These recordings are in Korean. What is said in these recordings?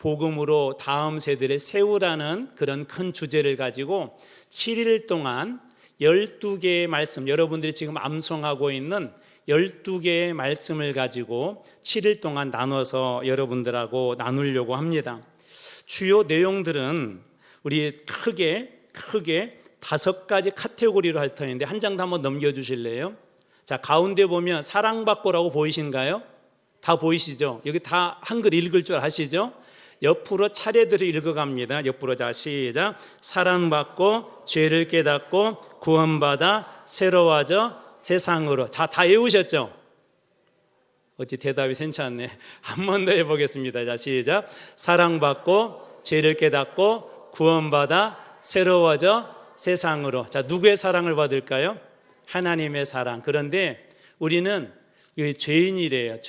복음으로 다음 세대를 세우라는 그런 큰 주제를 가지고 7일 동안 12개의 말씀, 여러분들이 지금 암송하고 있는 12개의 말씀을 가지고 7일 동안 나눠서 여러분들하고 나누려고 합니다. 주요 내용들은 우리 크게 5가지 카테고리로 할 터인데 한 장 더 한번 넘겨주실래요? 자, 가운데 보면 사랑받고라고 보이신가요? 다 보이시죠? 여기 다 한글 읽을 줄 아시죠? 옆으로 차례대로 읽어갑니다. 옆으로. 자, 시작. 사랑받고 죄를 깨닫고 구원받아 새로워져 세상으로. 자, 다 외우셨죠? 어찌 대답이 괜찮네. 한 번 더 해보겠습니다. 자, 시작. 사랑받고 죄를 깨닫고 구원받아 새로워져 세상으로. 자, 누구의 사랑을 받을까요? 하나님의 사랑. 그런데 우리는 죄인이래요.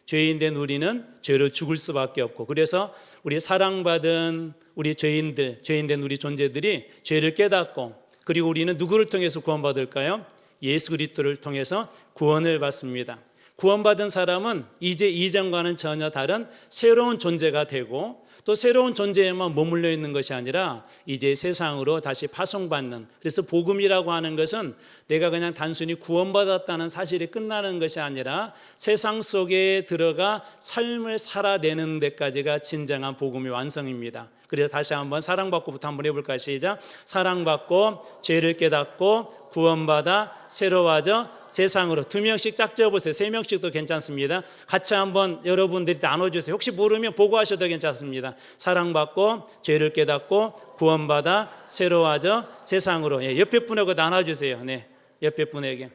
죄인 된 우리는 죄로 죽을 수밖에 없고, 그래서 우리 사랑받은 우리 죄인 된 우리 존재들이 죄를 깨닫고, 그리고 우리는 누구를 통해서 구원받을까요? 예수 그리스도를 통해서 구원을 받습니다. 구원받은 사람은 이제 이전과는 전혀 다른 새로운 존재가 되고, 또 새로운 존재에만 머물러 있는 것이 아니라 이제 세상으로 다시 파송받는, 그래서 복음이라고 하는 것은 내가 그냥 단순히 구원받았다는 사실이 끝나는 것이 아니라 세상 속에 들어가 삶을 살아내는 데까지가 진정한 복음의 완성입니다. 그래서 다시 한번 사랑받고부터 한번 해볼까요? 시작. 사랑받고 죄를 깨닫고 구원받아 새로워져 세상으로. 2명씩 짝 지어보세요. 3명씩도 괜찮습니다. 같이 한번 여러분들이 나눠주세요. 혹시 모르면 보고하셔도 괜찮습니다. 사랑받고 죄를 깨닫고 구원받아 새로워져 세상으로. 옆에 분하고 나눠주세요. 네, 옆에 분에게.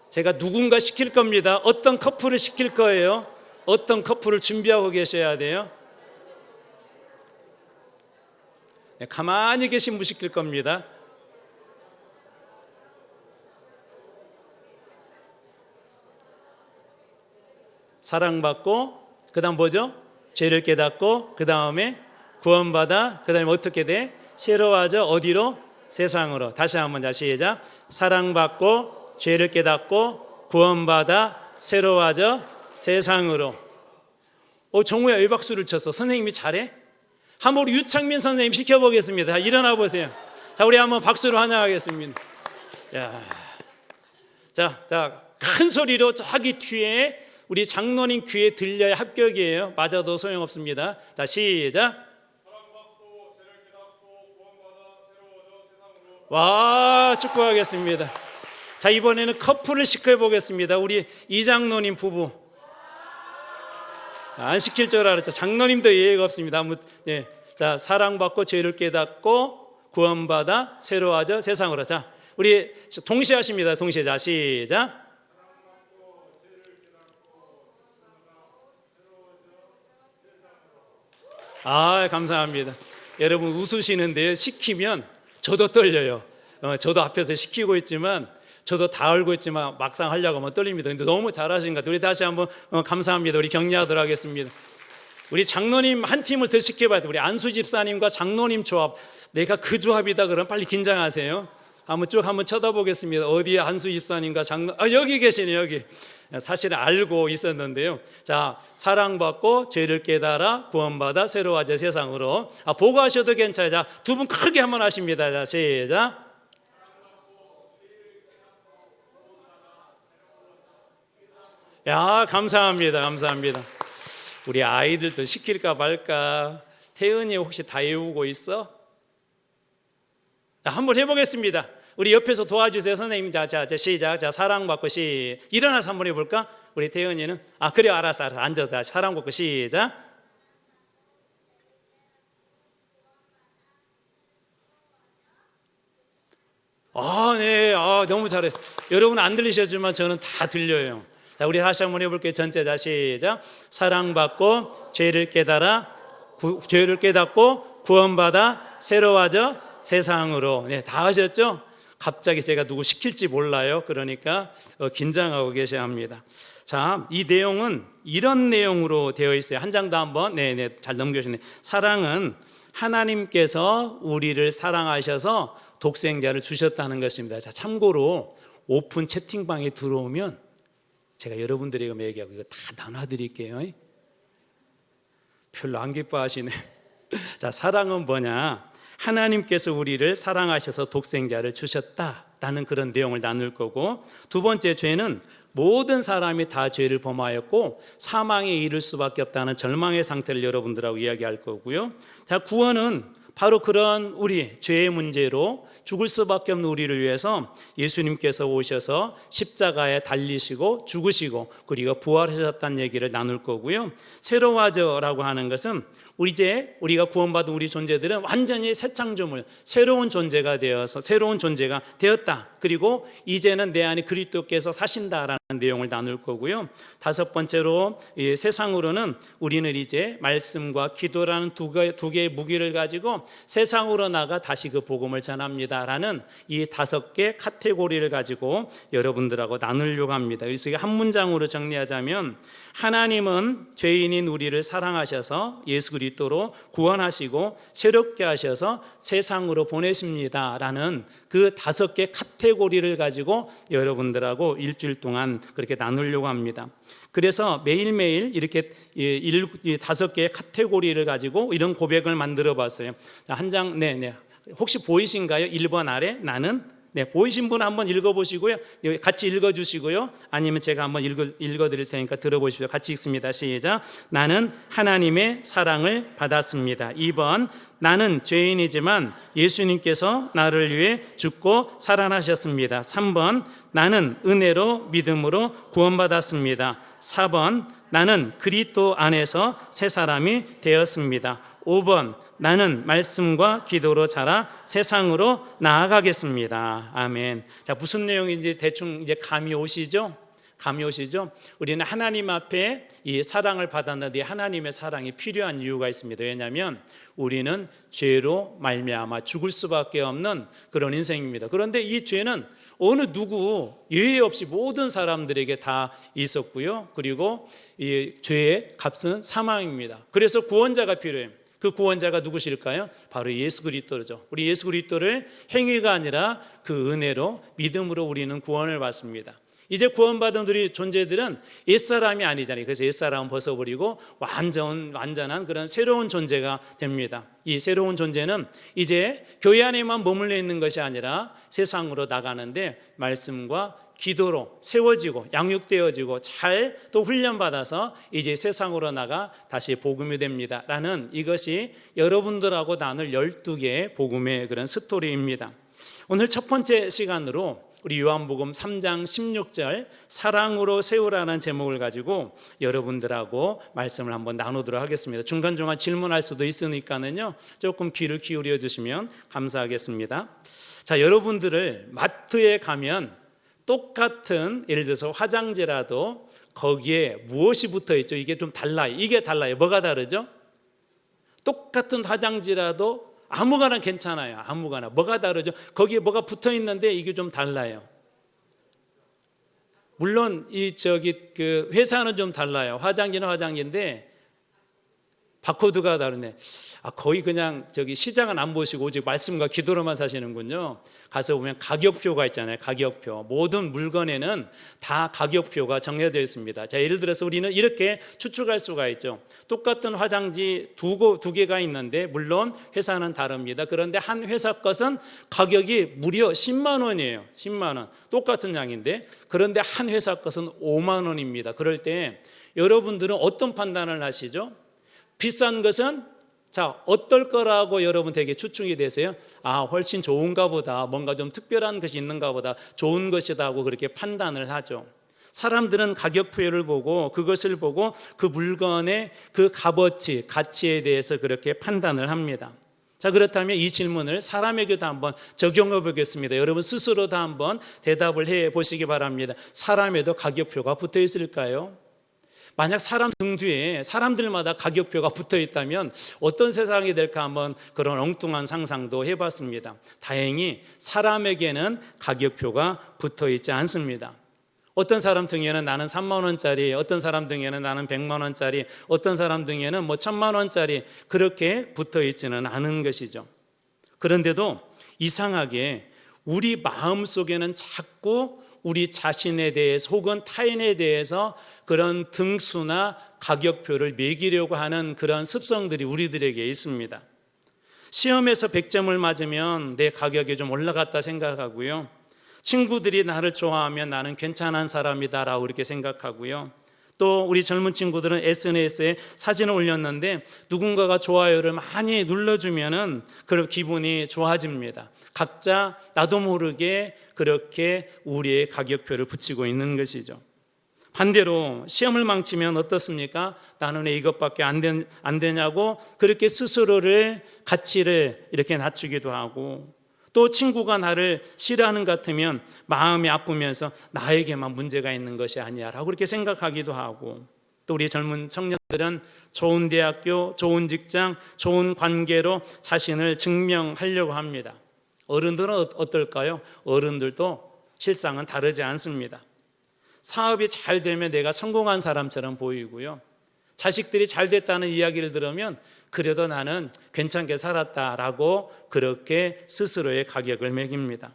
제가 누군가 시킬 겁니다. 어떤 커플을 시킬 거예요? 어떤 커플을 준비하고 계셔야 돼요? 가만히 계신 분 시킬 겁니다. 사랑받고, 그 다음 뭐죠? 죄를 깨닫고, 그 다음에 구원받아, 그 다음에 어떻게 돼? 새로워져 어디로? 세상으로. 다시 한번. 자, 시작. 사랑받고 죄를 깨닫고 구원받아 새로워져 세상으로. 정우야 왜 박수를 쳤어? 선생님이 잘해? 한번 우리 유창민 선생님 시켜보겠습니다. 일어나 보세요. 자, 우리 한번 박수로 환영하겠습니다. 자, 큰 소리로 저기 뒤에 우리 장로님 귀에 들려야 합격이에요. 맞아도 소용없습니다. 자, 시작. 사랑받고 죄를 깨닫고 구원받아 새로워져 세상으로. 와, 축복하겠습니다. 자, 이번에는 커플을 시켜보겠습니다. 우리 이장로님 부부. 안 시킬 줄 알았죠. 장로님도 예의가 없습니다. 네. 자, 사랑받고 죄를 깨닫고 구원받아 새로워져 세상으로. 자, 우리 동시에 하십니다. 동시에. 자, 시작. 감사합니다. 여러분 웃으시는데요. 시키면 저도 떨려요. 저도 앞에서 시키고 있지만, 저도 다 알고 있지만 막상 하려고 하면 떨립니다. 근데 너무 잘하신 것 같아요. 우리 다시 한번 감사합니다. 우리 격려하도록 하겠습니다. 우리 장로님 한 팀을 더 시켜봐야 돼요. 우리 안수 집사님과 장로님 조합. 내가 그 조합이다 그러면 빨리 긴장하세요. 한번 쳐다보겠습니다. 어디에 안수 집사님과 장로, 여기 계시네요. 여기. 사실은 알고 있었는데요. 자, 사랑받고 죄를 깨달아 구원받아 새로워져 세상으로. 보고하셔도 괜찮아요. 자, 두 분 크게 한번 하십니다. 자, 시작. 감사합니다. 우리 아이들도 시킬까 말까. 태은이 혹시 다 외우고 있어? 한번 해보겠습니다. 우리 옆에서 도와주세요. 선생님. 자, 시작. 자, 사랑받고 일어나서 한번 해볼까? 우리 태은이는. 그래, 알았어. 앉아서. 사랑받고 시작. 네. 너무 잘해. 여러분 안 들리셨지만 저는 다 들려요. 자, 우리 다시 한번 해볼게요. 전체. 자, 시작. 사랑받고 죄를 깨닫고 구원받아 새로워져 세상으로. 네, 다 하셨죠? 갑자기 제가 누구 시킬지 몰라요. 그러니까 긴장하고 계셔야 합니다. 자, 이 내용은 이런 내용으로 되어 있어요. 한 장 더 한번. 네, 잘 넘겨주시네. 사랑은 하나님께서 우리를 사랑하셔서 독생자를 주셨다는 것입니다. 자, 참고로 오픈 채팅방에 들어오면 제가 여러분들에게 얘기하고 이거 다 나눠드릴게요. 별로 안 기뻐하시네. 자, 사랑은 뭐냐? 하나님께서 우리를 사랑하셔서 독생자를 주셨다라는 그런 내용을 나눌 거고, 두 번째, 죄는 모든 사람이 다 죄를 범하였고 사망에 이를 수밖에 없다는 절망의 상태를 여러분들하고 이야기할 거고요. 자, 구원은 바로 그런 우리 죄의 문제로 죽을 수밖에 없는 우리를 위해서 예수님께서 오셔서 십자가에 달리시고 죽으시고 그리고 부활하셨다는 얘기를 나눌 거고요. 새로워져라고 하는 것은 우리가 구원받은 우리 존재들은 완전히 새 창조물, 새로운 존재가 되어서 새로운 존재가 되었다. 그리고 이제는 내 안에 그리스도께서 사신다라는 내용을 나눌 거고요. 다섯 번째로 세상으로는 우리는 이제 말씀과 기도라는 두 개의 무기를 가지고 세상으로 나가 다시 그 복음을 전합니다라는 이 다섯 개 카테고리를 가지고 여러분들하고 나누려고 합니다. 그래서 이게 한 문장으로 정리하자면, 하나님은 죄인인 우리를 사랑하셔서 예수 그리스도로 구원하시고 새롭게 하셔서 세상으로 보내십니다라는 그 다섯 개 카테고리를 가지고 여러분들하고 일주일 동안 그렇게 나누려고 합니다. 그래서 매일매일 이렇게 다섯 개의 카테고리를 가지고 이런 고백을 만들어 봤어요. 한 장, 혹시 보이신가요? 1번 아래 나는? 보이신 분 한번 읽어보시고요. 같이 읽어주시고요. 아니면 제가 한번 읽어드릴 테니까 들어보십시오. 같이 읽습니다. 시작. 나는 하나님의 사랑을 받았습니다. 2번, 나는 죄인이지만 예수님께서 나를 위해 죽고 살아나셨습니다. 3번, 나는 은혜로 믿음으로 구원받았습니다. 4번, 나는 그리스도 안에서 새 사람이 되었습니다. 5번, 나는 말씀과 기도로 자라 세상으로 나아가겠습니다. 아멘. 자, 무슨 내용인지 대충 이제 감이 오시죠? 우리는 하나님 앞에 이 사랑을 받았는데 하나님의 사랑이 필요한 이유가 있습니다. 왜냐하면 우리는 죄로 말미암아 죽을 수밖에 없는 그런 인생입니다. 그런데 이 죄는 어느 누구 예외 없이 모든 사람들에게 다 있었고요. 그리고 이 죄의 값은 사망입니다. 그래서 구원자가 필요해요. 그 구원자가 누구실까요? 바로 예수 그리스도죠. 우리 예수 그리스도를 행위가 아니라 그 은혜로 믿음으로 우리는 구원을 받습니다. 이제 구원받은 우리 존재들은 옛사람이 아니잖아요. 그래서 옛사람은 벗어버리고 완전한 그런 새로운 존재가 됩니다. 이 새로운 존재는 이제 교회 안에만 머물러 있는 것이 아니라 세상으로 나가는데 말씀과 기도로 세워지고 양육되어지고 잘 또 훈련받아서 이제 세상으로 나가 다시 복음이 됩니다 라는, 이것이 여러분들하고 나눌 12개의 복음의 그런 스토리입니다. 오늘 첫 번째 시간으로 우리 요한복음 3장 16절 사랑으로 세우라는 제목을 가지고 여러분들하고 말씀을 한번 나누도록 하겠습니다. 중간중간 질문할 수도 있으니까는요, 조금 귀를 기울여 주시면 감사하겠습니다. 자, 여러분들을 마트에 가면 똑같은, 예를 들어서 화장지라도 거기에 무엇이 붙어 있죠? 이게 좀 달라요. 이게 달라요. 뭐가 다르죠? 똑같은 화장지라도 아무거나 괜찮아요. 아무거나. 뭐가 다르죠? 거기에 뭐가 붙어 있는데 이게 좀 달라요. 물론 그 회사는 좀 달라요. 화장지는 화장지인데 바코드가 다르네. 거의 그냥 시장은 안 보시고 오직 말씀과 기도로만 사시는군요. 가서 보면 가격표가 있잖아요. 가격표. 모든 물건에는 다 가격표가 정해져 있습니다. 자, 예를 들어서 우리는 이렇게 추측할 수가 있죠. 똑같은 화장지 두 개가 있는데 물론 회사는 다릅니다. 그런데 한 회사 것은 가격이 무려 10만 원이에요. 10만 원. 똑같은 양인데, 그런데 한 회사 것은 5만 원입니다. 그럴 때 여러분들은 어떤 판단을 하시죠? 비싼 것은 어떨 거라고 여러분 되게 추측이 되세요? 훨씬 좋은가 보다, 뭔가 좀 특별한 것이 있는가 보다, 좋은 것이다 하고 그렇게 판단을 하죠. 사람들은 가격표를 보고 그것을 보고 그 물건의 그 값어치, 가치에 대해서 그렇게 판단을 합니다. 자, 그렇다면 이 질문을 사람에게도 한번 적용해 보겠습니다. 여러분 스스로도 한번 대답을 해 보시기 바랍니다. 사람에도 가격표가 붙어 있을까요? 만약 사람 등 뒤에 사람들마다 가격표가 붙어 있다면 어떤 세상이 될까 한번 그런 엉뚱한 상상도 해봤습니다. 다행히 사람에게는 가격표가 붙어 있지 않습니다. 어떤 사람 등에는 나는 3만 원짜리, 어떤 사람 등에는 나는 100만 원짜리, 어떤 사람 등에는 1000만 원짜리, 그렇게 붙어 있지는 않은 것이죠. 그런데도 이상하게 우리 마음속에는 자꾸 우리 자신에 대해서 혹은 타인에 대해서 그런 등수나 가격표를 매기려고 하는 그런 습성들이 우리들에게 있습니다. 시험에서 100점을 맞으면 내 가격이 좀 올라갔다 생각하고요. 친구들이 나를 좋아하면 나는 괜찮은 사람이다라고 이렇게 생각하고요. 또 우리 젊은 친구들은 SNS에 사진을 올렸는데 누군가가 좋아요를 많이 눌러주면은 그런 기분이 좋아집니다. 각자 나도 모르게 그렇게 우리의 가격표를 붙이고 있는 것이죠. 반대로 시험을 망치면 어떻습니까? 나는 왜 이것밖에 안 되냐고 그렇게 스스로를 가치를 이렇게 낮추기도 하고, 또 친구가 나를 싫어하는 것 같으면 마음이 아프면서 나에게만 문제가 있는 것이 아니야라고 그렇게 생각하기도 하고, 또 우리 젊은 청년들은 좋은 대학교, 좋은 직장, 좋은 관계로 자신을 증명하려고 합니다. 어른들은 어떨까요? 어른들도 실상은 다르지 않습니다. 사업이 잘 되면 내가 성공한 사람처럼 보이고요. 자식들이 잘 됐다는 이야기를 들으면 그래도 나는 괜찮게 살았다라고 그렇게 스스로의 가격을 매깁니다.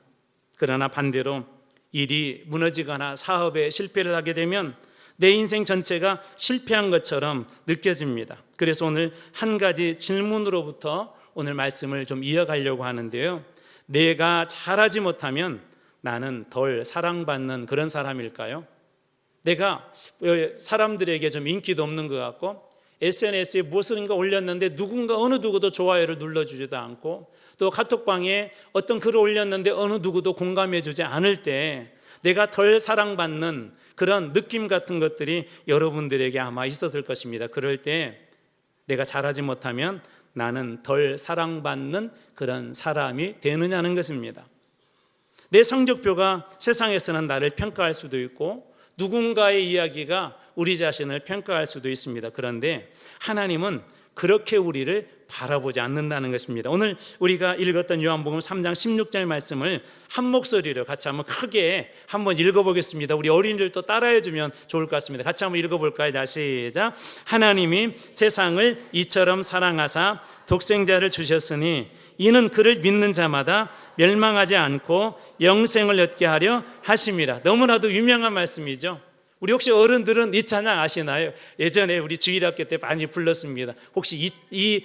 그러나 반대로 일이 무너지거나 사업에 실패를 하게 되면 내 인생 전체가 실패한 것처럼 느껴집니다. 그래서 오늘 한 가지 질문으로부터 오늘 말씀을 좀 이어가려고 하는데요. 내가 잘하지 못하면 나는 덜 사랑받는 그런 사람일까요? 내가 사람들에게 좀 인기도 없는 것 같고 SNS에 무엇인가 올렸는데 어느 누구도 좋아요를 눌러주지도 않고, 또 카톡방에 어떤 글을 올렸는데 어느 누구도 공감해주지 않을 때 내가 덜 사랑받는 그런 느낌 같은 것들이 여러분들에게 아마 있었을 것입니다. 그럴 때 내가 잘하지 못하면 나는 덜 사랑받는 그런 사람이 되느냐는 것입니다. 내 성적표가 세상에서는 나를 평가할 수도 있고 누군가의 이야기가 우리 자신을 평가할 수도 있습니다. 그런데 하나님은 그렇게 우리를 바라보지 않는다는 것입니다. 오늘 우리가 읽었던 요한복음 3장 16절 말씀을 한 목소리로 같이 한번 크게 한번 읽어보겠습니다. 우리 어린이들도 따라해 주면 좋을 것 같습니다. 같이 한번 읽어볼까요? 다시 시작. 하나님이 세상을 이처럼 사랑하사 독생자를 주셨으니 이는 그를 믿는 자마다 멸망하지 않고 영생을 얻게 하려 하심이라. 너무나도 유명한 말씀이죠. 우리 혹시 어른들은 이 찬양 아시나요? 예전에 우리 주일학교 때 많이 불렀습니다. 혹시 이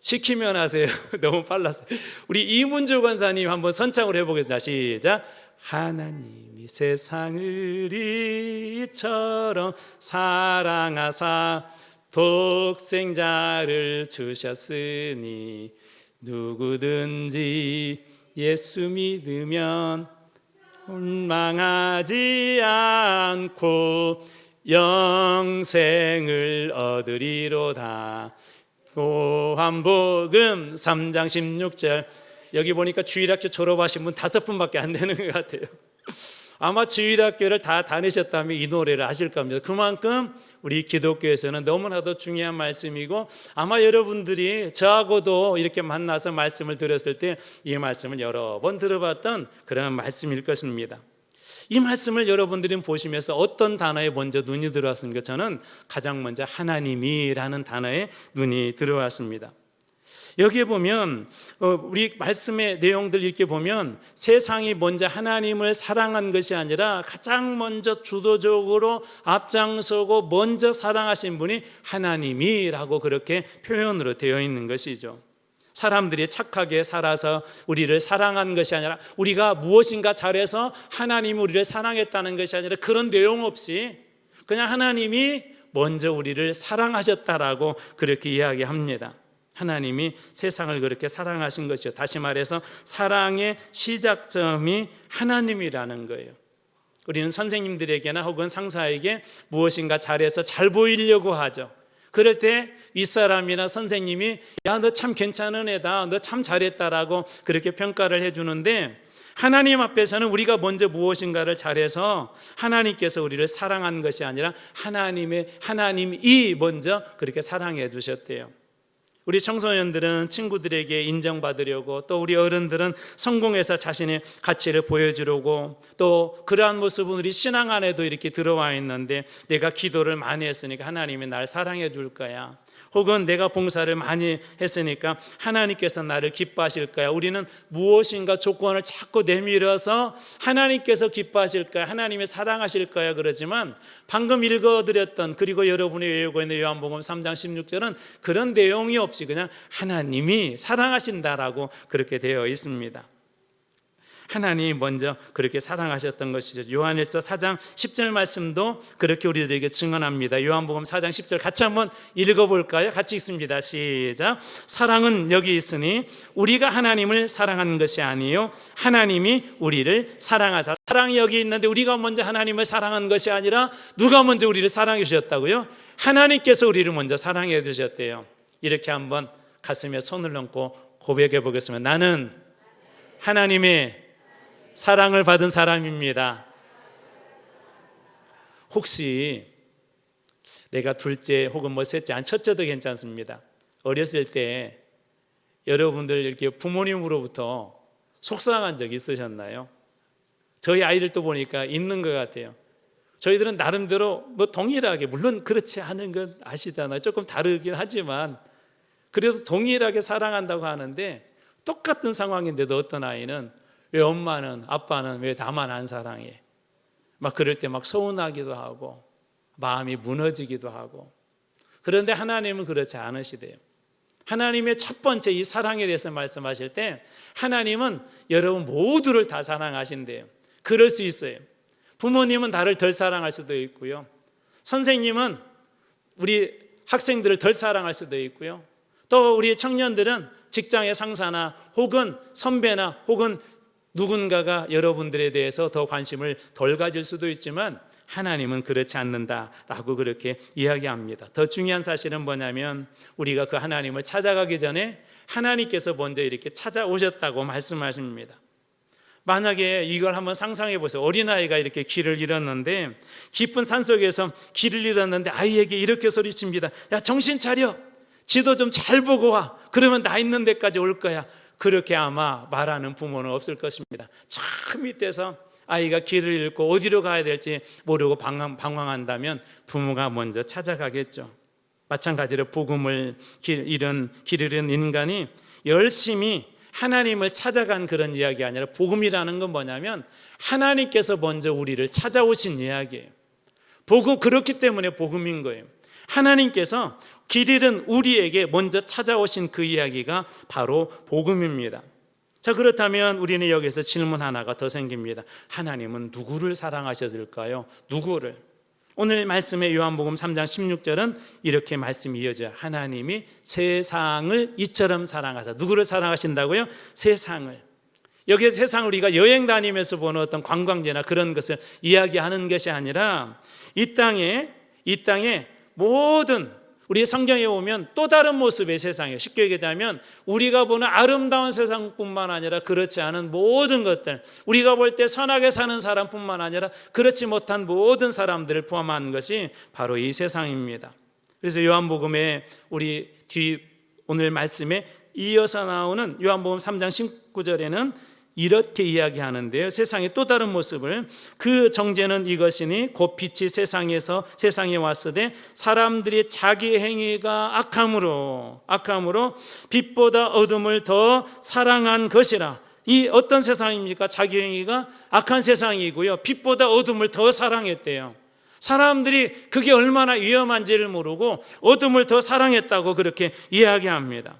시키면 하세요. 너무 빨랐어요. 우리 이문주 권사님 한번 선창을 해보겠습니다. 시작. 하나님이 세상을 이처럼 사랑하사 독생자를 주셨으니 누구든지 예수 믿으면 원망하지 않고 영생을 얻으리로다. 요한복음 3장 16절. 여기 보니까 주일학교 졸업하신 분 5분밖에 안 되는 것 같아요. 아마 주일학교를 다 다니셨다면 이 노래를 아실 겁니다. 그만큼 우리 기독교에서는 너무나도 중요한 말씀이고, 아마 여러분들이 저하고도 이렇게 만나서 말씀을 들었을 때 이 말씀을 여러 번 들어봤던 그런 말씀일 것입니다. 이 말씀을 여러분들이 보시면서 어떤 단어에 먼저 눈이 들어왔습니까? 저는 가장 먼저 하나님이라는 단어에 눈이 들어왔습니다. 여기에 보면 우리 말씀의 내용들 이렇게 보면 세상이 먼저 하나님을 사랑한 것이 아니라 가장 먼저 주도적으로 앞장서고 먼저 사랑하신 분이 하나님이라고 그렇게 표현으로 되어 있는 것이죠. 사람들이 착하게 살아서 우리를 사랑한 것이 아니라 우리가 무엇인가 잘해서 하나님이 우리를 사랑했다는 것이 아니라 그런 내용 없이 그냥 하나님이 먼저 우리를 사랑하셨다라고 그렇게 이야기합니다. 하나님이 세상을 그렇게 사랑하신 것이요. 다시 말해서 사랑의 시작점이 하나님이라는 거예요. 우리는 선생님들에게나 혹은 상사에게 무엇인가 잘해서 잘 보이려고 하죠. 그럴 때 윗사람이나 선생님이 야, 너 참 괜찮은 애다, 너 참 잘했다라고 그렇게 평가를 해주는데, 하나님 앞에서는 우리가 먼저 무엇인가를 잘해서 하나님께서 우리를 사랑한 것이 아니라 하나님이 먼저 그렇게 사랑해 주셨대요. 우리 청소년들은 친구들에게 인정받으려고, 또 우리 어른들은 성공해서 자신의 가치를 보여주려고, 또 그러한 모습은 우리 신앙 안에도 이렇게 들어와 있는데, 내가 기도를 많이 했으니까 하나님이 날 사랑해 줄 거야, 혹은 내가 봉사를 많이 했으니까 하나님께서 나를 기뻐하실까요? 우리는 무엇인가 조건을 자꾸 내밀어서 하나님께서 기뻐하실까요? 하나님이 사랑하실까요? 그러지만 방금 읽어드렸던, 그리고 여러분이 외우고 있는 요한복음 3장 16절은 그런 내용이 없이 그냥 하나님이 사랑하신다라고 그렇게 되어 있습니다. 하나님이 먼저 그렇게 사랑하셨던 것이죠. 요한일서 4장 10절 말씀도 그렇게 우리들에게 증언합니다. 요한복음 4장 10절 같이 한번 읽어볼까요? 같이 읽습니다. 시작. 사랑은 여기 있으니 우리가 하나님을 사랑하는 것이 아니요 하나님이 우리를 사랑하사. 사랑이 여기 있는데 우리가 먼저 하나님을 사랑한 것이 아니라 누가 먼저 우리를 사랑해 주셨다고요? 하나님께서 우리를 먼저 사랑해 주셨대요. 이렇게 한번 가슴에 손을 얹고 고백해 보겠습니다. 나는 하나님의 사랑을 받은 사람입니다. 혹시 내가 둘째 혹은 셋째, 첫째도 괜찮습니다. 어렸을 때 여러분들 이렇게 부모님으로부터 속상한 적 있으셨나요? 저희 아이들도 보니까 있는 것 같아요. 저희들은 나름대로 동일하게, 물론 그렇지 않은 건 아시잖아요. 조금 다르긴 하지만 그래도 동일하게 사랑한다고 하는데, 똑같은 상황인데도 어떤 아이는 왜 엄마는, 아빠는 왜 나만 안 사랑해? 막 그럴 때 막 서운하기도 하고 마음이 무너지기도 하고. 그런데 하나님은 그렇지 않으시대요. 하나님의 첫 번째 이 사랑에 대해서 말씀하실 때 하나님은 여러분 모두를 다 사랑하신대요. 그럴 수 있어요. 부모님은 나를 덜 사랑할 수도 있고요. 선생님은 우리 학생들을 덜 사랑할 수도 있고요. 또 우리 청년들은 직장의 상사나 혹은 선배나 혹은 누군가가 여러분들에 대해서 더 관심을 덜 가질 수도 있지만 하나님은 그렇지 않는다라고 그렇게 이야기합니다. 더 중요한 사실은 뭐냐면 우리가 그 하나님을 찾아가기 전에 하나님께서 먼저 이렇게 찾아오셨다고 말씀하십니다. 만약에 이걸 한번 상상해 보세요. 어린아이가 이렇게 길을 잃었는데, 깊은 산속에서 길을 잃었는데 아이에게 이렇게 소리칩니다. 야, 정신 차려. 지도 좀 잘 보고 와. 그러면 나 있는 데까지 올 거야. 그렇게 아마 말하는 부모는 없을 것입니다. 저 밑에서 아이가 길을 잃고 어디로 가야 될지 모르고 방황한다면 부모가 먼저 찾아가겠죠. 마찬가지로 복음을 길을 잃은 인간이 열심히 하나님을 찾아간 그런 이야기 아니라, 복음이라는 건 뭐냐면 하나님께서 먼저 우리를 찾아오신 이야기예요. 복음, 그렇기 때문에 복음인 거예요. 하나님께서 길 잃은 우리에게 먼저 찾아오신 그 이야기가 바로 복음입니다. 자, 그렇다면 우리는 여기서 질문 하나가 더 생깁니다. 하나님은 누구를 사랑하셨을까요? 누구를? 오늘 말씀의 요한복음 3장 16절은 이렇게 말씀이 이어져요. 하나님이 세상을 이처럼 사랑하사. 누구를 사랑하신다고요? 세상을. 여기에 세상을 우리가 여행 다니면서 보는 어떤 관광지나 그런 것을 이야기하는 것이 아니라 이 땅에 모든, 우리 성경에 보면 또 다른 모습의 세상이에요. 쉽게 얘기하자면 우리가 보는 아름다운 세상뿐만 아니라 그렇지 않은 모든 것들, 우리가 볼 때 선하게 사는 사람뿐만 아니라 그렇지 못한 모든 사람들을 포함한 것이 바로 이 세상입니다. 그래서 요한복음에 우리 오늘 말씀에 이어서 나오는 요한복음 3장 19절에는 이렇게 이야기하는데요. 세상의 또 다른 모습을, 그 정죄는 이것이니 곧 빛이 세상에 왔으되 사람들이 자기 행위가 악함으로 빛보다 어둠을 더 사랑한 것이라. 이 어떤 세상입니까? 자기 행위가 악한 세상이고요, 빛보다 어둠을 더 사랑했대요. 사람들이 그게 얼마나 위험한지를 모르고 어둠을 더 사랑했다고 그렇게 이야기합니다.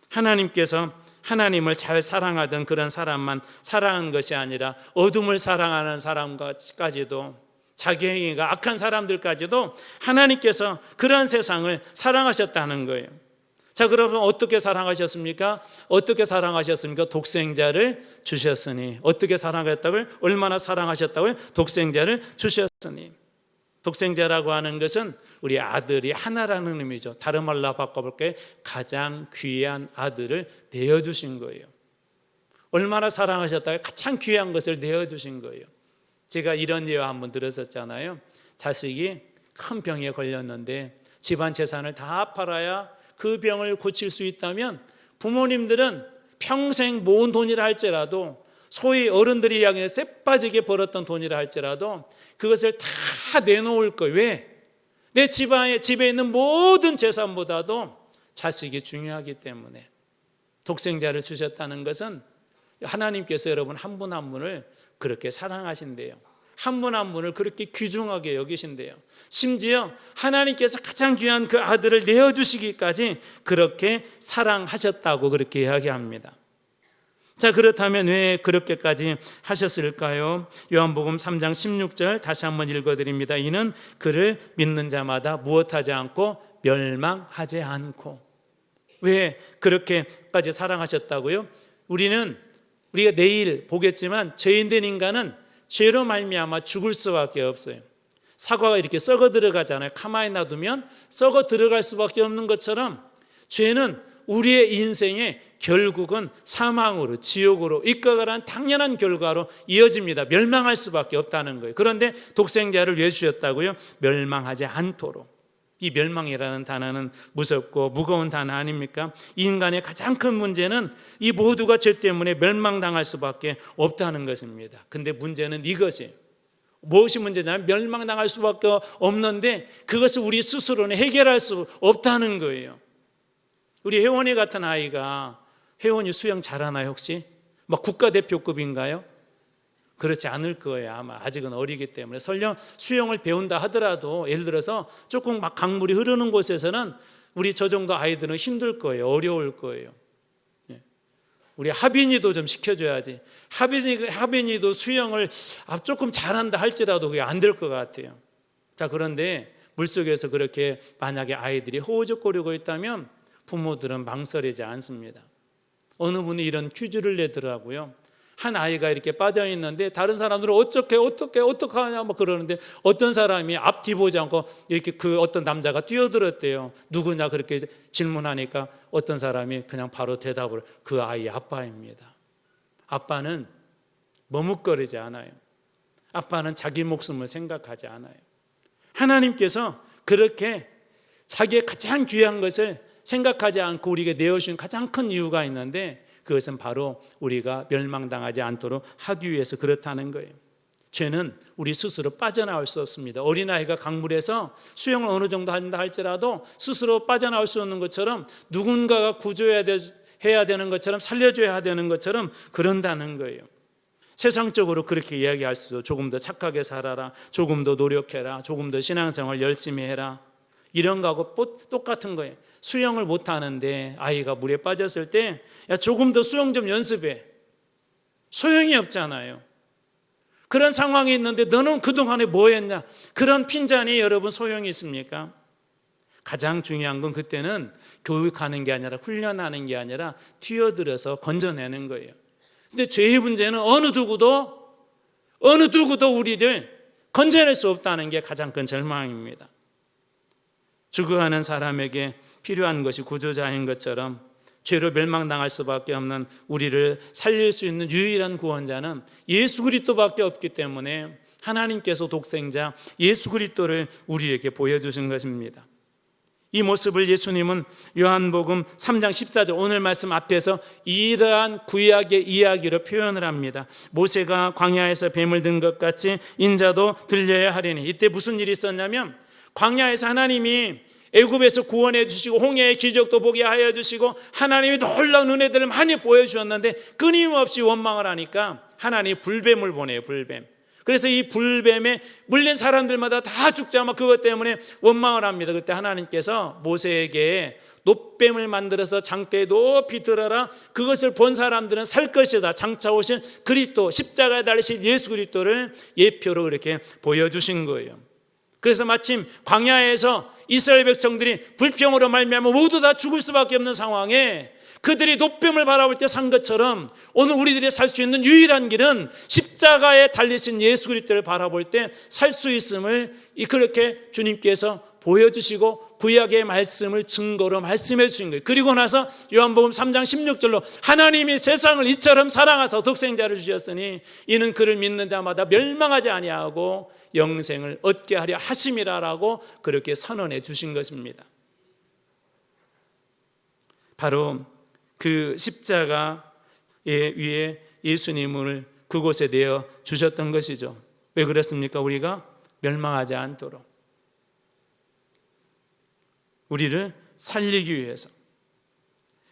하나님께서 하나님을 잘 사랑하던 그런 사람만 사랑한 것이 아니라 어둠을 사랑하는 사람까지도, 자기 행위가 악한 사람들까지도 하나님께서 그런 세상을 사랑하셨다는 거예요. 자, 그러면 어떻게 사랑하셨습니까? 독생자를 주셨으니. 어떻게 사랑하셨다고요? 얼마나 사랑하셨다고요? 독생자를 주셨으니. 독생자라고 하는 것은 우리 아들이 하나라는 의미죠. 다른 말로 바꿔볼게요. 가장 귀한 아들을 내어주신 거예요. 얼마나 사랑하셨다고요? 가장 귀한 것을 내어주신 거예요. 제가 이런 예화 한번 들었었잖아요. 자식이 큰 병에 걸렸는데 집안 재산을 다 팔아야 그 병을 고칠 수 있다면 부모님들은 평생 모은 돈이라 할지라도, 소위 어른들이 이야기해 쎄빠지게 벌었던 돈이라 할지라도 그것을 다 내놓을 거예요. 왜? 내 집에 있는 모든 재산보다도 자식이 중요하기 때문에 독생자를 주셨다는 것은 하나님께서 여러분 한 분 한 분을 그렇게 사랑하신대요. 한 분 한 분을 그렇게 귀중하게 여기신대요. 심지어 하나님께서 가장 귀한 그 아들을 내어주시기까지 그렇게 사랑하셨다고 그렇게 이야기합니다. 자, 그렇다면 왜 그렇게까지 하셨을까요? 요한복음 3장 16절 다시 한번 읽어드립니다. 이는 그를 믿는 자마다 무엇하지 않고 멸망하지 않고. 왜 그렇게까지 사랑하셨다고요? 우리가 내일 보겠지만 죄인된 인간은 죄로 말미암아 죽을 수밖에 없어요. 사과가 이렇게 썩어 들어가잖아요. 가만히 놔두면 썩어 들어갈 수밖에 없는 것처럼 죄는 우리의 인생의 결국은 사망으로, 지옥으로 이끌어가는 당연한 결과로 이어집니다. 멸망할 수밖에 없다는 거예요. 그런데 독생자를 왜 주셨다고요? 멸망하지 않도록. 이 멸망이라는 단어는 무섭고 무거운 단어 아닙니까? 인간의 가장 큰 문제는 이 모두가 죄 때문에 멸망당할 수밖에 없다는 것입니다. 근데 문제는 이것이에요. 무엇이 문제냐면 멸망당할 수밖에 없는데 그것을 우리 스스로는 해결할 수 없다는 거예요. 우리 혜원이 같은 아이가, 혜원이 수영 잘하나요 혹시? 막 국가대표급인가요? 그렇지 않을 거예요. 아마 아직은 어리기 때문에. 설령 수영을 배운다 하더라도 예를 들어서 조금 막 강물이 흐르는 곳에서는 우리 저 정도 아이들은 힘들 거예요. 어려울 거예요. 우리 하빈이도 좀 시켜줘야지. 하빈이도 수영을 조금 잘한다 할지라도 그게 안 될 것 같아요. 자, 그런데 물속에서 그렇게 만약에 아이들이 호우적거리고 있다면 부모들은 망설이지 않습니다. 어느 분이 이런 퀴즈를 내더라고요. 한 아이가 이렇게 빠져 있는데 다른 사람들은 어떻게 하냐 막 그러는데 어떤 사람이 앞뒤 보지 않고 이렇게 그 어떤 남자가 뛰어들었대요. 누구냐 그렇게 질문하니까 어떤 사람이 그냥 바로 대답을 그 아이 아빠입니다. 아빠는 머뭇거리지 않아요. 아빠는 자기 목숨을 생각하지 않아요. 하나님께서 그렇게 자기의 가장 귀한 것을 생각하지 않고 우리에게 내어주신 가장 큰 이유가 있는데 그것은 바로 우리가 멸망당하지 않도록 하기 위해서 그렇다는 거예요. 죄는 우리 스스로 빠져나올 수 없습니다. 어린아이가 강물에서 수영을 어느 정도 한다 할지라도 스스로 빠져나올 수 없는 것처럼 누군가가 구조해야 되는 것처럼 살려줘야 되는 것처럼 그런다는 거예요. 세상적으로 그렇게 이야기할 수도 조금 더 착하게 살아라, 조금 더 노력해라, 조금 더 신앙생활 열심히 해라 이런 거하고 똑같은 거예요. 수영을 못하는데 아이가 물에 빠졌을 때 야, 조금 더 수영 좀 연습해. 소용이 없잖아요. 그런 상황이 있는데 너는 그동안에 뭐 했냐? 그런 핀잔이 여러분 소용이 있습니까? 가장 중요한 건 그때는 교육하는 게 아니라 훈련하는 게 아니라 뛰어들어서 건져내는 거예요. 근데 죄의 문제는 어느 누구도 우리를 건져낼 수 없다는 게 가장 큰 절망입니다. 죽어가는 사람에게 필요한 것이 구조자인 것처럼 죄로 멸망당할 수밖에 없는 우리를 살릴 수 있는 유일한 구원자는 예수 그리스도밖에 없기 때문에 하나님께서 독생자 예수 그리스도를 우리에게 보여주신 것입니다. 이 모습을 예수님은 요한복음 3장 14절 오늘 말씀 앞에서 이러한 구약의 이야기로 표현을 합니다. 모세가 광야에서 뱀을 든 것 같이 인자도 들려야 하리니. 이때 무슨 일이 있었냐면 광야에서 하나님이 애굽에서 구원해 주시고 홍해의 기적도 보게 하여 주시고 하나님이 놀라운 은혜들을 많이 보여주셨는데 끊임없이 원망을 하니까 하나님이 불뱀을 보내요. 불뱀. 그래서 이 불뱀에 물린 사람들마다 다 죽자마 그것 때문에 원망을 합니다. 그때 하나님께서 모세에게 놋뱀을 만들어서 장대에 높이 들어라. 그것을 본 사람들은 살 것이다. 장차 오신 그리스도 십자가에 달리신 예수 그리스도를 예표로 이렇게 보여주신 거예요. 그래서 마침 광야에서 이스라엘 백성들이 불평으로 말미암아 모두 다 죽을 수밖에 없는 상황에 그들이 놋뱀을 바라볼 때 산 것처럼 오늘 우리들이 살 수 있는 유일한 길은 십자가에 달리신 예수 그리스도를 바라볼 때 살 수 있음을 그렇게 주님께서 보여주시고 구약의 말씀을 증거로 말씀해 주신 거예요. 그리고 나서 요한복음 3장 16절로 하나님이 세상을 이처럼 사랑하사 독생자를 주셨으니 이는 그를 믿는 자마다 멸망하지 아니하고 영생을 얻게 하려 하심이라라고 그렇게 선언해 주신 것입니다. 바로 그 십자가의 위에 예수님을 그곳에 내어 주셨던 것이죠. 왜 그랬습니까? 우리가 멸망하지 않도록. 우리를 살리기 위해서.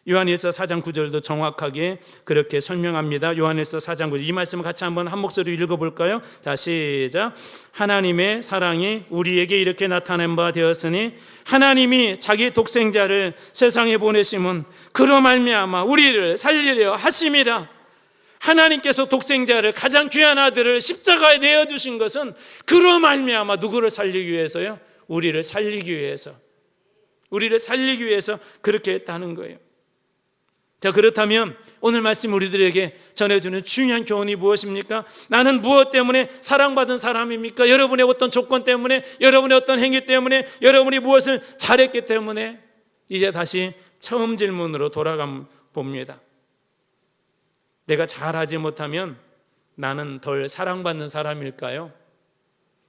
요한일서 4장 9절도 정확하게 그렇게 설명합니다. 요한일서 4장 9절, 이 말씀을 같이 한번 한 목소리로 읽어볼까요? 자, 시작. 하나님의 사랑이 우리에게 이렇게 나타난 바 되었으니 하나님이 자기 독생자를 세상에 보내심은 그로 말미암아 우리를 살리려 하심이라. 하나님께서 독생자를, 가장 귀한 아들을 십자가에 내어주신 것은 그로 말미암아 누구를 살리기 위해서요? 우리를 살리기 위해서. 우리를 살리기 위해서 그렇게 했다는 거예요. 자, 그렇다면 오늘 말씀 우리들에게 전해주는 중요한 교훈이 무엇입니까? 나는 무엇 때문에 사랑받은 사람입니까? 여러분의 어떤 조건 때문에, 여러분의 어떤 행위 때문에, 여러분이 무엇을 잘했기 때문에? 이제 다시 처음 질문으로 돌아가 봅니다. 내가 잘하지 못하면 나는 덜 사랑받는 사람일까요?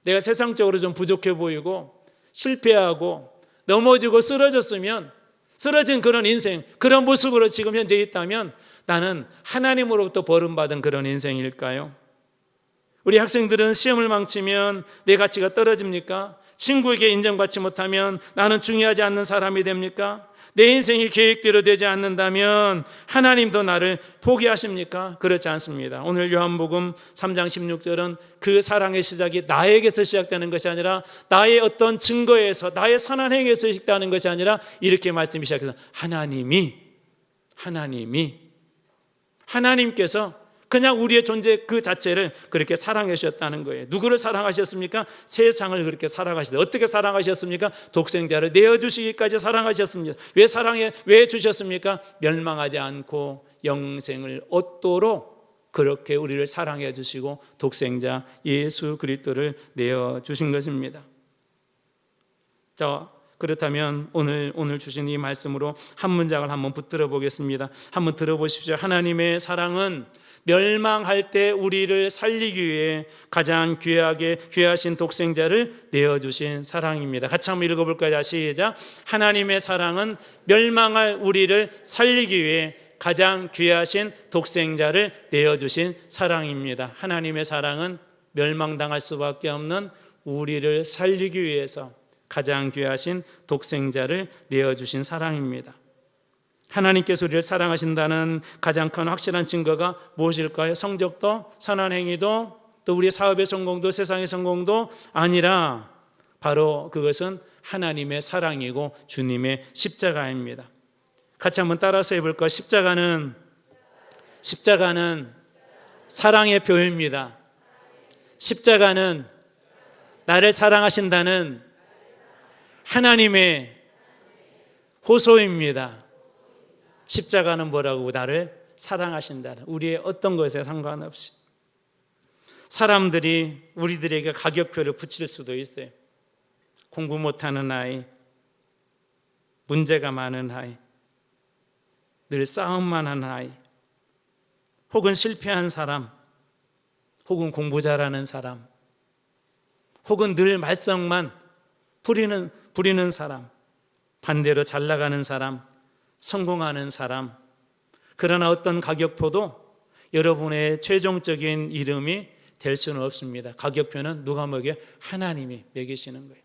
내가 세상적으로 좀 부족해 보이고 실패하고 넘어지고 쓰러진 그런 인생, 그런 모습으로 지금 현재 있다면 나는 하나님으로부터 버림받은 그런 인생일까요? 우리 학생들은 시험을 망치면 내 가치가 떨어집니까? 친구에게 인정받지 못하면 나는 중요하지 않는 사람이 됩니까? 내 인생이 계획대로 되지 않는다면 하나님도 나를 포기하십니까? 그렇지 않습니다. 오늘 요한복음 3장 16절은 그 사랑의 시작이 나에게서 시작되는 것이 아니라 나의 어떤 증거에서, 나의 선한 행위에서 시작되는 것이 아니라 이렇게 말씀이 시작해서 하나님께서 그냥 우리의 존재 그 자체를 그렇게 사랑해 주셨다는 거예요. 누구를 사랑하셨습니까? 세상을 그렇게 사랑하시다. 어떻게 사랑하셨습니까? 독생자를 내어주시기까지 사랑하셨습니다. 왜 주셨습니까? 멸망하지 않고 영생을 얻도록 그렇게 우리를 사랑해 주시고 독생자 예수 그리스도를 내어주신 것입니다. 자, 그렇다면 오늘 주신 이 말씀으로 한 문장을 한번 붙들어 보겠습니다. 한번 들어보십시오. 하나님의 사랑은 멸망할 때 우리를 살리기 위해 가장 귀하신 독생자를 내어주신 사랑입니다. 같이 한번 읽어볼까요? 시작. 하나님의 사랑은 멸망할 우리를 살리기 위해 가장 귀하신 독생자를 내어주신 사랑입니다. 하나님의 사랑은 멸망당할 수밖에 없는 우리를 살리기 위해서 가장 귀하신 독생자를 내어주신 사랑입니다. 하나님께서 우리를 사랑하신다는 가장 큰 확실한 증거가 무엇일까요? 성적도, 선한 행위도, 또 우리의 사업의 성공도, 세상의 성공도 아니라 바로 그것은 하나님의 사랑이고 주님의 십자가입니다. 같이 한번 따라서 해볼까요? 십자가는 사랑의 표현입니다. 십자가는 나를 사랑하신다는 하나님의 호소입니다. 십자가는 뭐라고? 나를 사랑하신다는, 우리의 어떤 것에 상관없이. 사람들이 우리들에게 가격표를 붙일 수도 있어요. 공부 못하는 아이, 문제가 많은 아이, 늘 싸움만 하는 아이, 혹은 실패한 사람, 혹은 공부 잘하는 사람, 혹은 늘 말썽만 부리는 사람, 반대로 잘 나가는 사람, 성공하는 사람. 그러나 어떤 가격표도 여러분의 최종적인 이름이 될 수는 없습니다. 가격표는 누가 먹여요? 하나님이 먹이시는 거예요.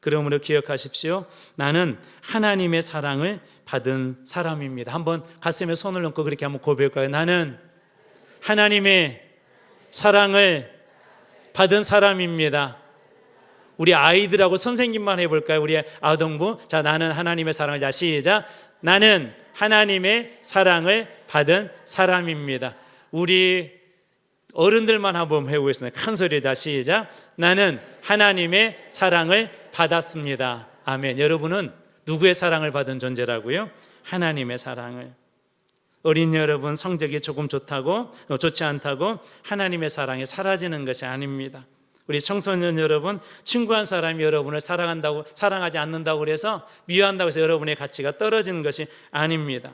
그러므로 기억하십시오. 나는 하나님의 사랑을 받은 사람입니다. 한번 가슴에 손을 얹고 그렇게 한번 고백할까요? 나는 하나님의 사랑을 받은 사람입니다. 우리 아이들하고 선생님만 해볼까요? 우리 아동부. 자, 나는 하나님의 사랑을. 자, 시작. 나는 하나님의 사랑을 받은 사람입니다. 우리 어른들만 한번 해보겠습니다. 큰 소리. 다 시작. 나는 하나님의 사랑을 받았습니다. 아멘. 여러분은 누구의 사랑을 받은 존재라고요? 하나님의 사랑을. 어린 여러분, 성적이 조금 좋지 않다고 하나님의 사랑이 사라지는 것이 아닙니다. 우리 청소년 여러분, 친구 한 사람이 여러분을 사랑하지 않는다고 해서 미워한다고 해서 여러분의 가치가 떨어지는 것이 아닙니다.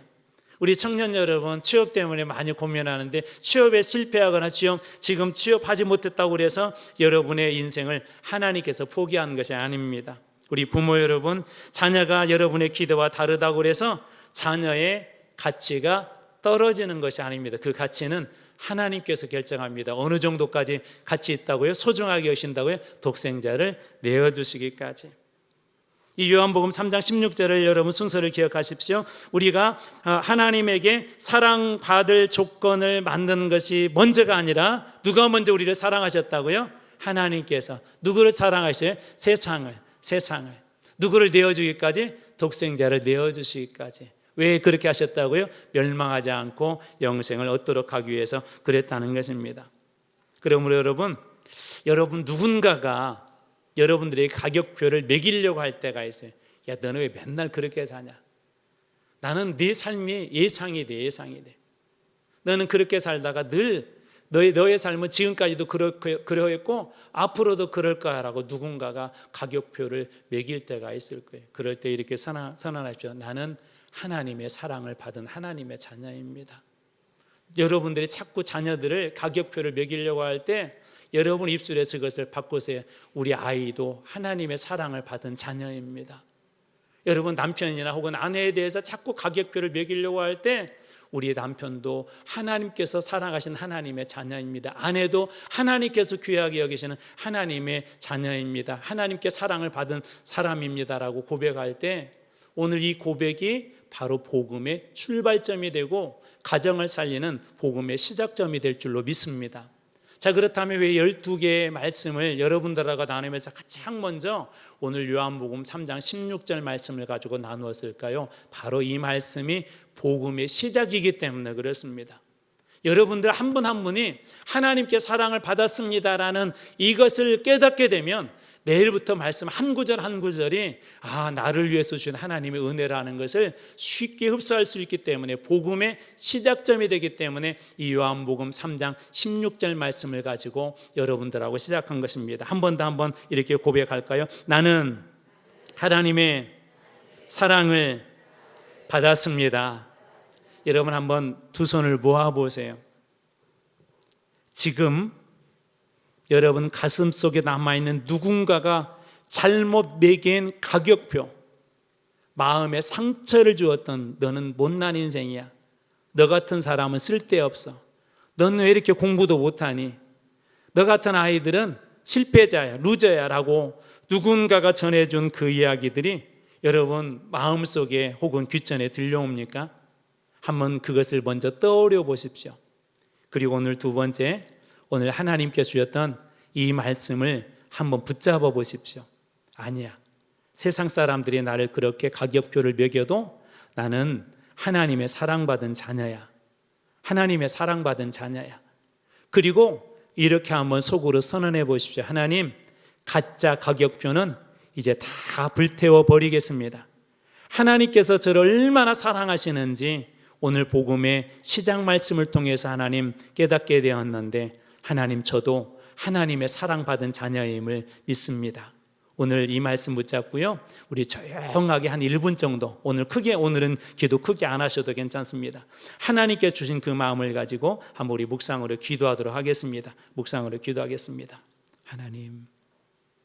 우리 청년 여러분, 취업 때문에 많이 고민하는데 취업에 실패하거나 지금 취업하지 못했다고 해서 여러분의 인생을 하나님께서 포기한 것이 아닙니다. 우리 부모 여러분, 자녀가 여러분의 기대와 다르다고 해서 자녀의 가치가 떨어지는 것이 아닙니다. 그 가치는 하나님께서 결정합니다. 어느 정도까지 가치 있다고요? 소중하게 여신다고요? 독생자를 내어주시기까지. 이 요한복음 3장 16절을 여러분 순서를 기억하십시오. 우리가 하나님에게 사랑받을 조건을 만드는 것이 먼저가 아니라 누가 먼저 우리를 사랑하셨다고요? 하나님께서. 누구를 사랑하셔요? 세상을. 누구를 내어주기까지? 독생자를 내어주시기까지. 왜 그렇게 하셨다고요? 멸망하지 않고 영생을 얻도록 하기 위해서 그랬다는 것입니다. 그러므로 여러분 누군가가 여러분들의 가격표를 매기려고 할 때가 있어요. 야, 너는 왜 맨날 그렇게 사냐? 나는 네 삶이 예상이 돼. 너는 그렇게 살다가 늘 너의 삶은 지금까지도 그러했고 앞으로도 그럴 거야라고 누군가가 가격표를 매길 때가 있을 거예요. 그럴 때 이렇게 선언하십시오. 나는 하나님의 사랑을 받은 하나님의 자녀입니다. 여러분들이 자꾸 자녀들을 가격표를 매기려고 할 때 여러분 입술에서 그것을 바꾸세요. 우리 아이도 하나님의 사랑을 받은 자녀입니다. 여러분 남편이나 혹은 아내에 대해서 자꾸 가격표를 매기려고 할 때 우리 남편도 하나님께서 사랑하신 하나님의 자녀입니다. 아내도 하나님께서 귀하게 여기시는 하나님의 자녀입니다. 하나님께 사랑을 받은 사람입니다라고 고백할 때 오늘 이 고백이 바로 복음의 출발점이 되고 가정을 살리는 복음의 시작점이 될 줄로 믿습니다. 자, 그렇다면 왜 12개의 말씀을 여러분들하고 나누면서 가장 먼저 오늘 요한복음 3장 16절 말씀을 가지고 나누었을까요? 바로 이 말씀이 복음의 시작이기 때문에 그렇습니다. 여러분들 한 분 한 분이 하나님께 사랑을 받았습니다라는 이것을 깨닫게 되면 내일부터 말씀 한 구절 한 구절이 나를 위해서 주신 하나님의 은혜라는 것을 쉽게 흡수할 수 있기 때문에 복음의 시작점이 되기 때문에 이 요한복음 3장 16절 말씀을 가지고 여러분들하고 시작한 것입니다. 한 번 더 이렇게 고백할까요? 나는 하나님의 사랑을 받았습니다. 여러분 한번 두 손을 모아보세요. 지금 여러분 가슴 속에 남아있는 누군가가 잘못 매긴 가격표, 마음에 상처를 주었던 너는 못난 인생이야, 너 같은 사람은 쓸데없어, 너는 왜 이렇게 공부도 못하니, 너 같은 아이들은 실패자야, 루저야 라고 누군가가 전해준 그 이야기들이 여러분 마음속에 혹은 귀천에 들려옵니까? 한번 그것을 먼저 떠올려 보십시오. 그리고 오늘 두 번째, 오늘 하나님께 주셨던 이 말씀을 한번 붙잡아 보십시오. 아니야, 세상 사람들이 나를 그렇게 가격표를 매겨도 나는 하나님의 사랑받은 자녀야. 하나님의 사랑받은 자녀야. 그리고 이렇게 한번 속으로 선언해 보십시오. 하나님, 가짜 가격표는 이제 다 불태워 버리겠습니다. 하나님께서 저를 얼마나 사랑하시는지 오늘 복음의 시작 말씀을 통해서 하나님 깨닫게 되었는데, 하나님, 저도 하나님의 사랑받은 자녀임을 믿습니다. 오늘 이 말씀 붙잡고요, 우리 조용하게 한 1분 정도, 오늘은 기도 크게 안 하셔도 괜찮습니다. 하나님께 주신 그 마음을 가지고 한번 우리 묵상으로 기도하도록 하겠습니다. 묵상으로 기도하겠습니다. 하나님,